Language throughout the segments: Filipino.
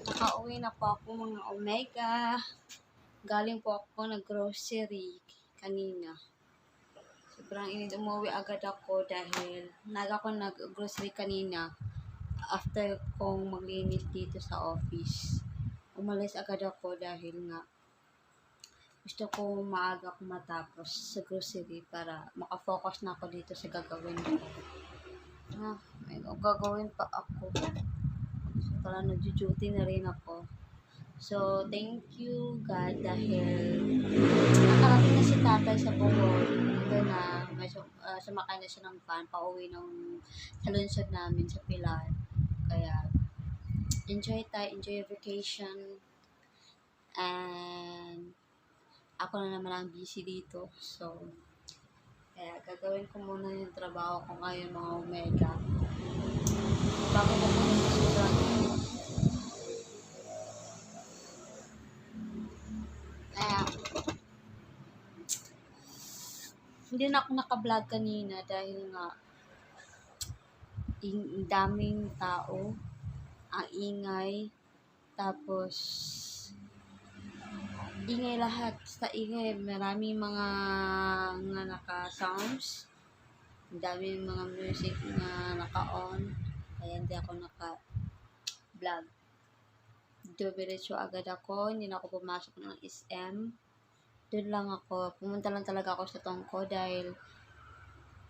Nakauwi na po ako mga Omega. Galing po ako nag-grocery kanina. Sobrang init, umuwi agad ako dahil ako nag-grocery kanina after kong maglinis dito sa office. Umalis agad ako dahil nga gusto ko maaga ako matapos sa grocery para makafocus na ako dito sa gagawin ko. May gagawin pa ako. So, parang nag-duty na rin ako. So, thank you God dahil nakarating na si tatay sa Bohol. Doon na, sumakay na siya ng van, pauwi ng sa lungsod namin sa Pilar. Kaya, enjoy your vacation. And, ako na naman ang busy dito. So, kaya gagawin ko muna yung trabaho ko ngayon mga Omega. Bago ko muna sobrang hindi na ako naka-vlog kanina dahil nga daming tao, ang ingay, tapos ingay lahat, sa ingay maraming mga naka-sounds, daming mga music na naka-on, kaya hindi ako naka-vlog. Diretso agad ako, hindi na ako pumasok ng SM. Doon lang ako, pumunta lang talaga ako sa tongko dahil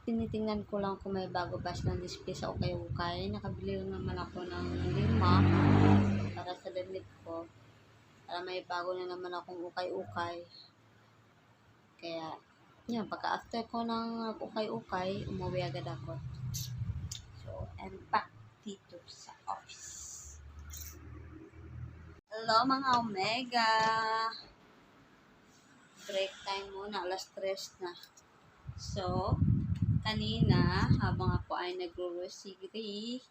tinitingnan ko lang kung may bago ba silang display sa ukay-ukay. Nakabili lang naman ako ng 5 para sa damit ko. Para may bago na naman akong ukay-ukay. Kaya, yun, pagka after ko ng ukay-ukay, umuwi agad ako. So, I'm back dito sa office. Hello mga Omega! Break time muna, alas 3 na. So, kanina, habang ako ay nag-grocery,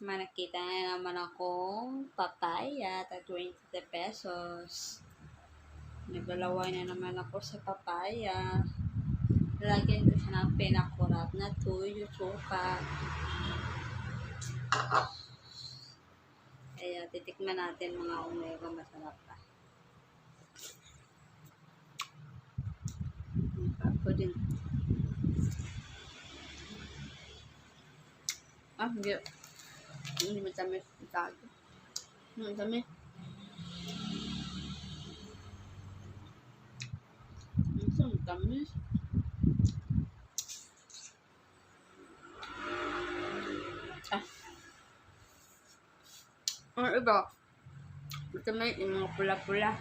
nakita na naman akong papaya at 20 pesos. Naglalaway na naman ako sa papaya. Lagyan ko siya ng pinakurat na tuyo, suka. Kaya titikman natin mga Omega, masarap pa. Ako din. Hindi. Hindi matamis. Itago. Matamis. Matamis. Ang iba. Matamis. Yung mga pula-pula.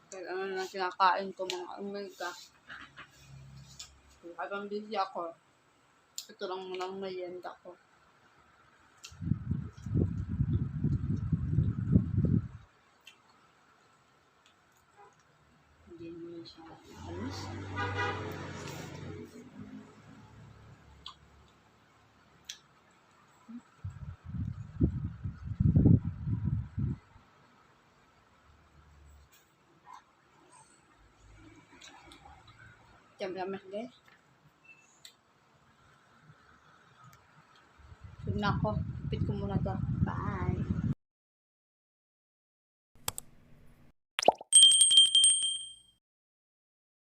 Kaya ano na sinakain ko mga Omega. Habang busy ako, ito lang muna ang merienda ko. Hindi naman siya alis. Diyan guys. Sud na ako. Pit ko muna to. Bye.